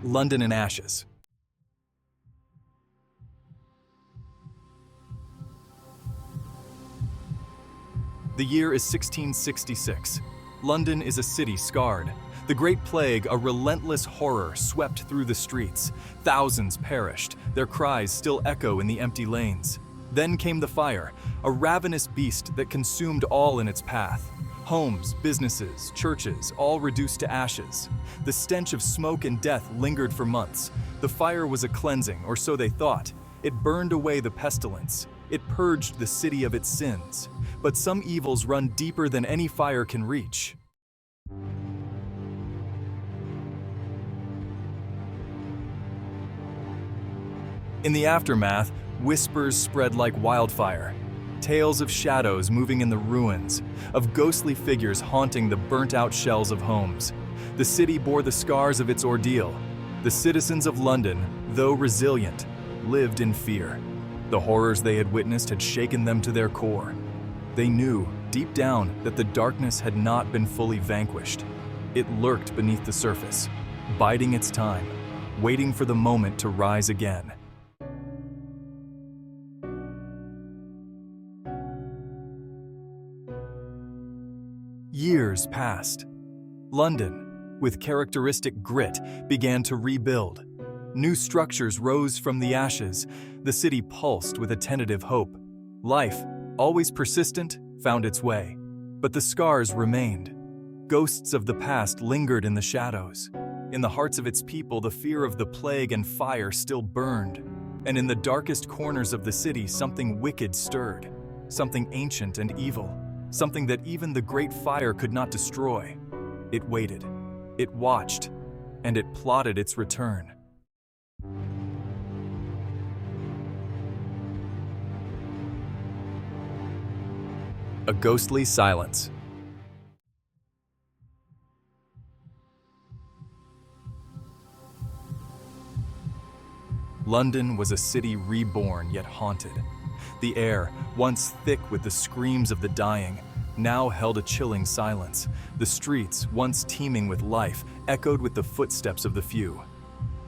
London in ashes. The year is 1666. London is a city scarred. The Great Plague, a relentless horror, swept through the streets. Thousands perished, their cries still echo in the empty lanes. Then came the fire, a ravenous beast that consumed all in its path. Homes, businesses, churches, all reduced to ashes. The stench of smoke and death lingered for months. The fire was a cleansing, or so they thought. It burned away the pestilence. It purged the city of its sins. But some evils run deeper than any fire can reach. In the aftermath, whispers spread like wildfire. Tales of shadows moving in the ruins, of ghostly figures haunting the burnt-out shells of homes. The city bore the scars of its ordeal. The citizens of London, though resilient, lived in fear. The horrors they had witnessed had shaken them to their core. They knew, deep down, that the darkness had not been fully vanquished. It lurked beneath the surface, biding its time, waiting for the moment to rise again. Years passed. London, with characteristic grit, began to rebuild. New structures rose from the ashes. The city pulsed with a tentative hope. Life, always persistent, found its way. But the scars remained. Ghosts of the past lingered in the shadows. In the hearts of its people, the fear of the plague and fire still burned. And in the darkest corners of the city, something wicked stirred. Something ancient and evil. Something that even the great fire could not destroy. It waited, it watched, and it plotted its return. A ghostly silence. London was a city reborn yet haunted. The air, once thick with the screams of the dying, now held a chilling silence. The streets, once teeming with life, echoed with the footsteps of the few.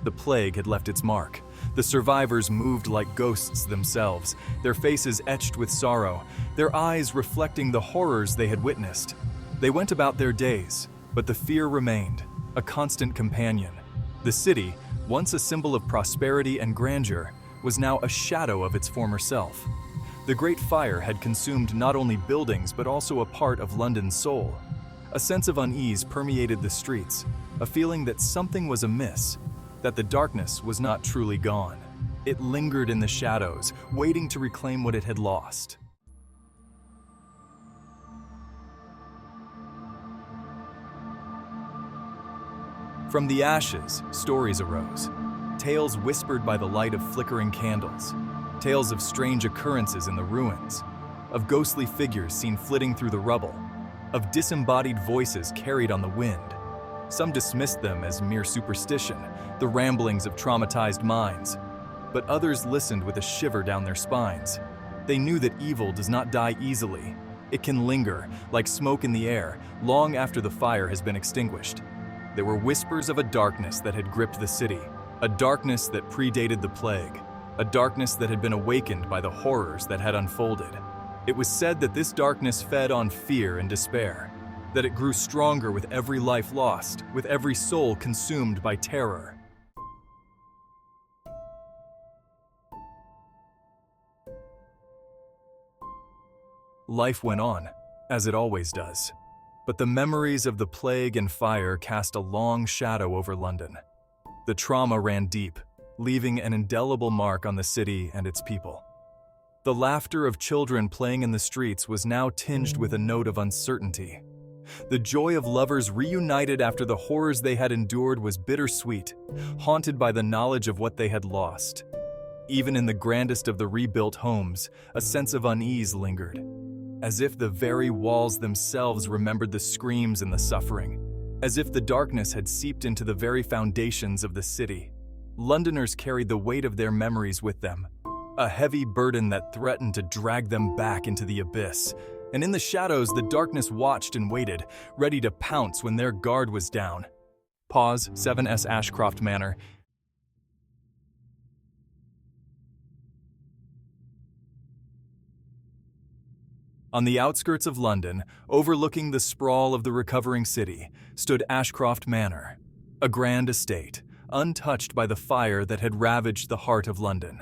The plague had left its mark. The survivors moved like ghosts themselves, their faces etched with sorrow, their eyes reflecting the horrors they had witnessed. They went about their days, but the fear remained, a constant companion. The city, once a symbol of prosperity and grandeur, was now a shadow of its former self. The Great Fire had consumed not only buildings but also a part of London's soul. A sense of unease permeated the streets, a feeling that something was amiss, that the darkness was not truly gone. It lingered in the shadows, waiting to reclaim what it had lost. From the ashes, stories arose. Tales whispered by the light of flickering candles. Tales of strange occurrences in the ruins. Of ghostly figures seen flitting through the rubble. Of disembodied voices carried on the wind. Some dismissed them as mere superstition, the ramblings of traumatized minds. But others listened with a shiver down their spines. They knew that evil does not die easily. It can linger, like smoke in the air, long after the fire has been extinguished. There were whispers of a darkness that had gripped the city, a darkness that predated the plague, a darkness that had been awakened by the horrors that had unfolded. It was said that this darkness fed on fear and despair, that it grew stronger with every life lost, with every soul consumed by terror. Life went on, as it always does. But the memories of the plague and fire cast a long shadow over London. The trauma ran deep, leaving an indelible mark on the city and its people. The laughter of children playing in the streets was now tinged with a note of uncertainty. The joy of lovers reunited after the horrors they had endured was bittersweet, haunted by the knowledge of what they had lost. Even in the grandest of the rebuilt homes, a sense of unease lingered, as if the very walls themselves remembered the screams and the suffering, as if the darkness had seeped into the very foundations of the city. Londoners carried the weight of their memories with them, a heavy burden that threatened to drag them back into the abyss. And in the shadows, the darkness watched and waited, ready to pounce when their guard was down. Pause, 7S Ashcroft Manor. On the outskirts of London, overlooking the sprawl of the recovering city, stood Ashcroft Manor, a grand estate, untouched by the fire that had ravaged the heart of London.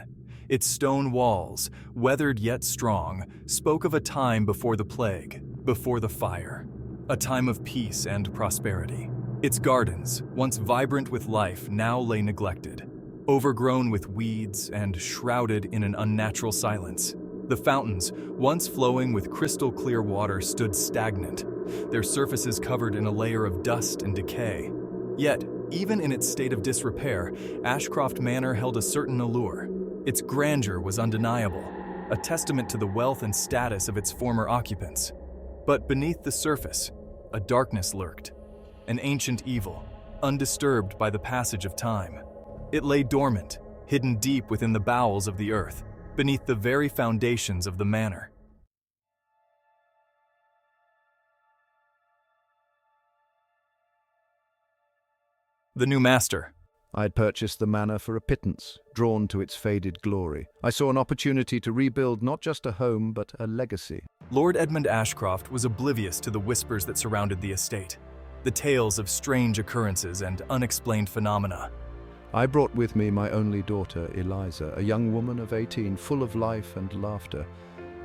Its stone walls, weathered yet strong, spoke of a time before the plague, before the fire, a time of peace and prosperity. Its gardens, once vibrant with life, now lay neglected, overgrown with weeds and shrouded in an unnatural silence. The fountains, once flowing with crystal-clear water, stood stagnant, their surfaces covered in a layer of dust and decay. Yet, even in its state of disrepair, Ashcroft Manor held a certain allure. Its grandeur was undeniable, a testament to the wealth and status of its former occupants. But beneath the surface, a darkness lurked, an ancient evil, undisturbed by the passage of time. It lay dormant, hidden deep within the bowels of the earth, beneath the very foundations of the manor. The new master. I had purchased the manor for a pittance, drawn to its faded glory. I saw an opportunity to rebuild not just a home, but a legacy. Lord Edmund Ashcroft was oblivious to the whispers that surrounded the estate, the tales of strange occurrences and unexplained phenomena. I brought with me my only daughter, Eliza, a young woman of 18, full of life and laughter,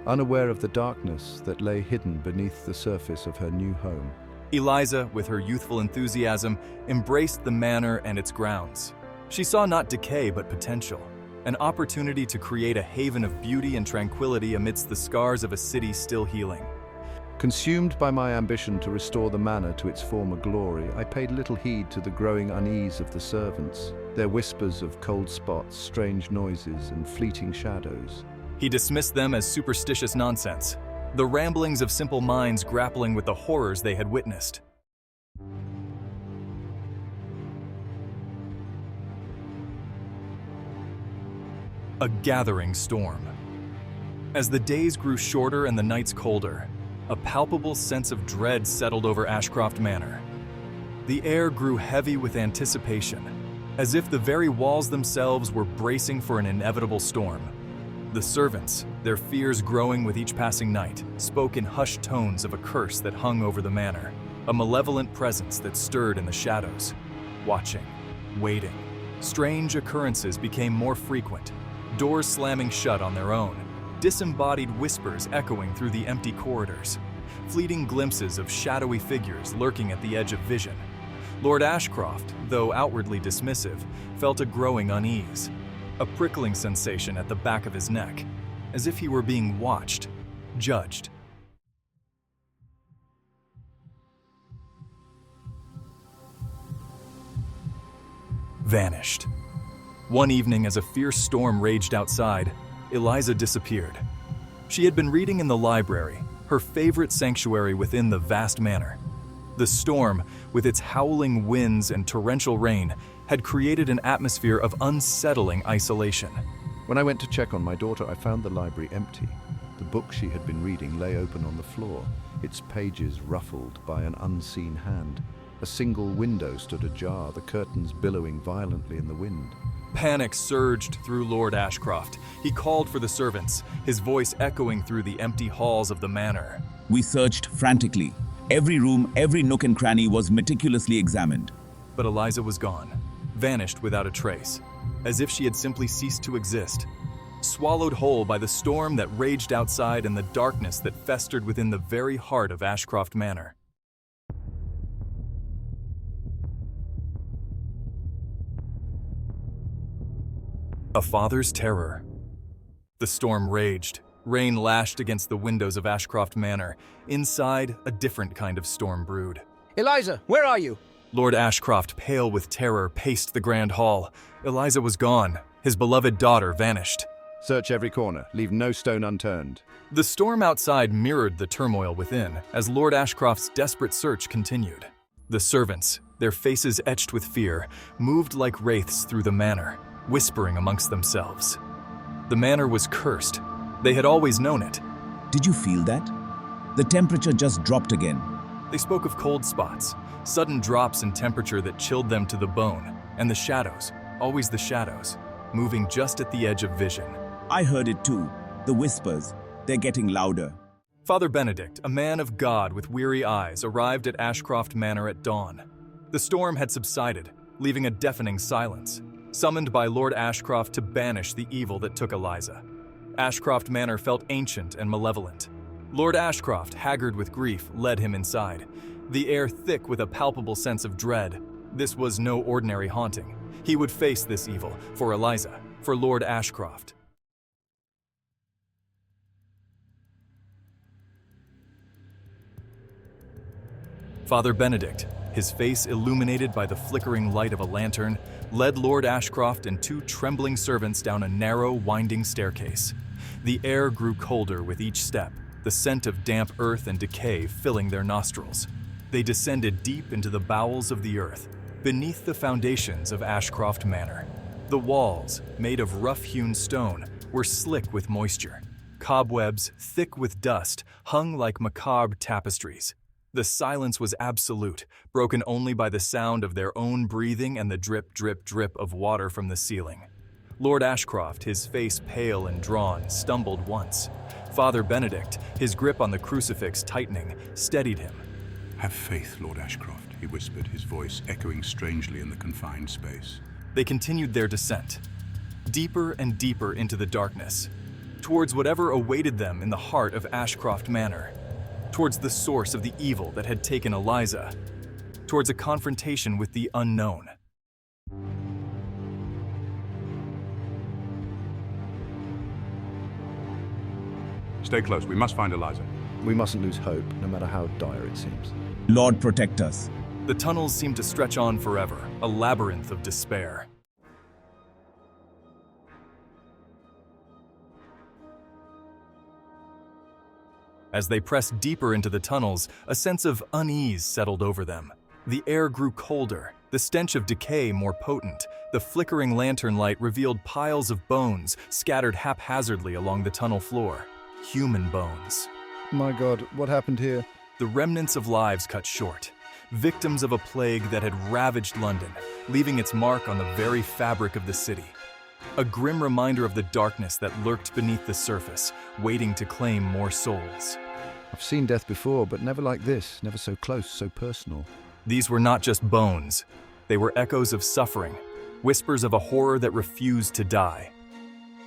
unaware of the darkness that lay hidden beneath the surface of her new home. Eliza, with her youthful enthusiasm, embraced the manor and its grounds. She saw not decay but potential, an opportunity to create a haven of beauty and tranquility amidst the scars of a city still healing. Consumed by my ambition to restore the manor to its former glory, I paid little heed to the growing unease of the servants, their whispers of cold spots, strange noises, and fleeting shadows. He dismissed them as superstitious nonsense, the ramblings of simple minds grappling with the horrors they had witnessed. A gathering storm. As the days grew shorter and the nights colder, a palpable sense of dread settled over Ashcroft Manor. The air grew heavy with anticipation, as if the very walls themselves were bracing for an inevitable storm. The servants, their fears growing with each passing night, spoke in hushed tones of a curse that hung over the manor, a malevolent presence that stirred in the shadows, watching, waiting. Strange occurrences became more frequent, doors slamming shut on their own, disembodied whispers echoing through the empty corridors, fleeting glimpses of shadowy figures lurking at the edge of vision. Lord Ashcroft, though outwardly dismissive, felt a growing unease, a prickling sensation at the back of his neck, as if he were being watched, judged. Vanished. One evening, as a fierce storm raged outside, Eliza disappeared. She had been reading in the library, her favorite sanctuary within the vast manor. The storm, with its howling winds and torrential rain, had created an atmosphere of unsettling isolation. When I went to check on my daughter, I found the library empty. The book she had been reading lay open on the floor, its pages ruffled by an unseen hand. A single window stood ajar, the curtains billowing violently in the wind. Panic surged through Lord Ashcroft. He called for the servants, his voice echoing through the empty halls of the manor. We searched frantically. Every room, every nook and cranny was meticulously examined. But Eliza was gone, vanished without a trace, as if she had simply ceased to exist, swallowed whole by the storm that raged outside and the darkness that festered within the very heart of Ashcroft Manor. A father's terror. The storm raged. Rain lashed against the windows of Ashcroft Manor. Inside, a different kind of storm brewed. Eliza, where are you? Lord Ashcroft, pale with terror, paced the grand hall. Eliza was gone. His beloved daughter vanished. Search every corner, leave no stone unturned. The storm outside mirrored the turmoil within as Lord Ashcroft's desperate search continued. The servants, their faces etched with fear, moved like wraiths through the manor, whispering amongst themselves. The manor was cursed. They had always known it. Did you feel that? The temperature just dropped again. They spoke of cold spots, sudden drops in temperature that chilled them to the bone, and the shadows, always the shadows, moving just at the edge of vision. I heard it too. The whispers. They're getting louder. Father Benedict, a man of God with weary eyes, arrived at Ashcroft Manor at dawn. The storm had subsided, leaving a deafening silence, summoned by Lord Ashcroft to banish the evil that took Eliza. Ashcroft Manor felt ancient and malevolent. Lord Ashcroft, haggard with grief, led him inside, the air thick with a palpable sense of dread. This was no ordinary haunting. He would face this evil, for Eliza, for Lord Ashcroft. Father Benedict, his face illuminated by the flickering light of a lantern, led Lord Ashcroft and two trembling servants down a narrow, winding staircase. The air grew colder with each step, the scent of damp earth and decay filling their nostrils. They descended deep into the bowels of the earth, beneath the foundations of Ashcroft Manor. The walls, made of rough-hewn stone, were slick with moisture. Cobwebs, thick with dust, hung like macabre tapestries. The silence was absolute, broken only by the sound of their own breathing and the drip, drip, drip of water from the ceiling. Lord Ashcroft, his face pale and drawn, stumbled once. Father Benedict, his grip on the crucifix tightening, steadied him. "Have faith, Lord Ashcroft," he whispered, his voice echoing strangely in the confined space. They continued their descent, deeper and deeper into the darkness, towards whatever awaited them in the heart of Ashcroft Manor, towards the source of the evil that had taken Eliza, towards a confrontation with the unknown. Stay close. We must find Eliza. We mustn't lose hope, no matter how dire it seems. Lord, protect us. The tunnels seemed to stretch on forever, a labyrinth of despair. As they pressed deeper into the tunnels, a sense of unease settled over them. The air grew colder, the stench of decay more potent. The flickering lantern light revealed piles of bones scattered haphazardly along the tunnel floor. Human bones. My God, what happened here? The remnants of lives cut short, victims of a plague that had ravaged London, leaving its mark on the very fabric of the city. A grim reminder of the darkness that lurked beneath the surface, waiting to claim more souls. I've seen death before, but never like this, never so close, so personal. These were not just bones. They were echoes of suffering, whispers of a horror that refused to die.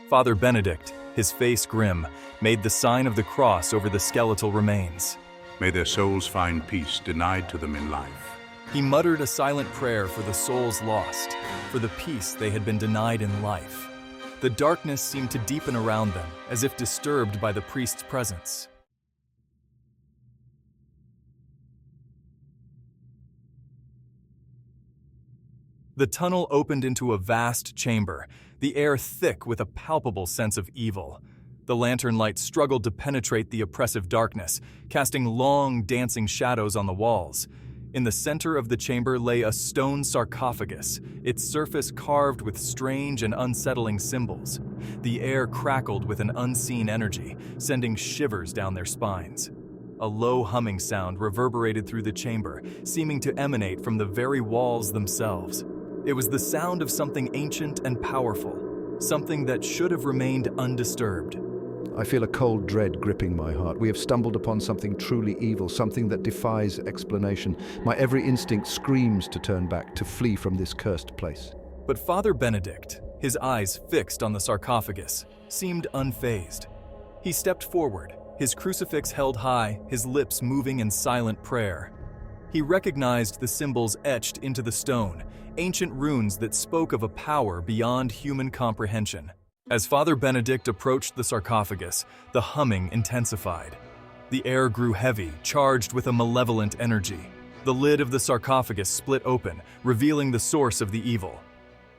Father Benedict, his face grim, made the sign of the cross over the skeletal remains. May their souls find peace denied to them in life. He muttered a silent prayer for the souls lost, for the peace they had been denied in life. The darkness seemed to deepen around them, as if disturbed by the priest's presence. The tunnel opened into a vast chamber, the air thick with a palpable sense of evil. The lantern light struggled to penetrate the oppressive darkness, casting long, dancing shadows on the walls. In the center of the chamber lay a stone sarcophagus, its surface carved with strange and unsettling symbols. The air crackled with an unseen energy, sending shivers down their spines. A low humming sound reverberated through the chamber, seeming to emanate from the very walls themselves. It was the sound of something ancient and powerful, something that should have remained undisturbed. I feel a cold dread gripping my heart. We have stumbled upon something truly evil, something that defies explanation. My every instinct screams to turn back, to flee from this cursed place. But Father Benedict, his eyes fixed on the sarcophagus, seemed unfazed. He stepped forward, his crucifix held high, his lips moving in silent prayer. He recognized the symbols etched into the stone, ancient runes that spoke of a power beyond human comprehension. As Father Benedict approached the sarcophagus, the humming intensified. The air grew heavy, charged with a malevolent energy. The lid of the sarcophagus split open, revealing the source of the evil.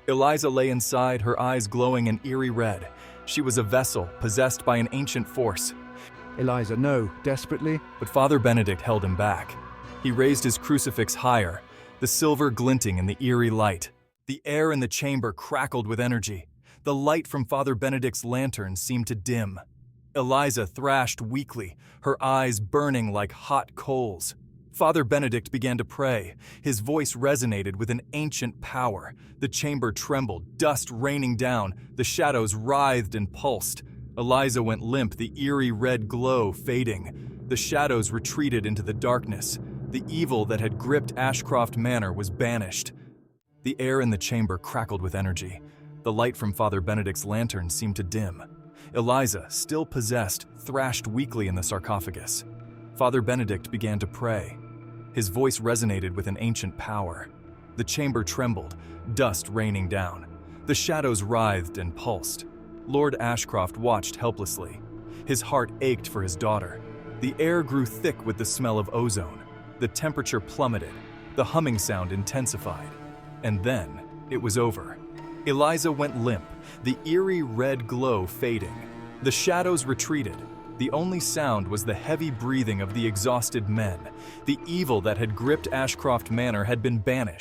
Eliza lay inside, her eyes glowing an eerie red. She was a vessel possessed by an ancient force. Eliza, no, desperately. But Father Benedict held him back. He raised his crucifix higher, the silver glinting in the eerie light. The air in the chamber crackled with energy. The light from Father Benedict's lantern seemed to dim. Eliza thrashed weakly, her eyes burning like hot coals. Father Benedict began to pray. His voice resonated with an ancient power. The chamber trembled, dust raining down, the shadows writhed and pulsed. Eliza went limp, the eerie red glow fading. The shadows retreated into the darkness. The evil that had gripped Ashcroft Manor was banished. The air in the chamber crackled with energy. The light from Father Benedict's lantern seemed to dim. Eliza, still possessed, thrashed weakly in the sarcophagus. Father Benedict began to pray. His voice resonated with an ancient power. The chamber trembled, dust raining down. The shadows writhed and pulsed. Lord Ashcroft watched helplessly. His heart ached for his daughter. The air grew thick with the smell of ozone. The temperature plummeted. The humming sound intensified. And then, it was over. Eliza went limp, the eerie red glow fading. The shadows retreated. The only sound was the heavy breathing of the exhausted men. The evil that had gripped Ashcroft Manor had been banished.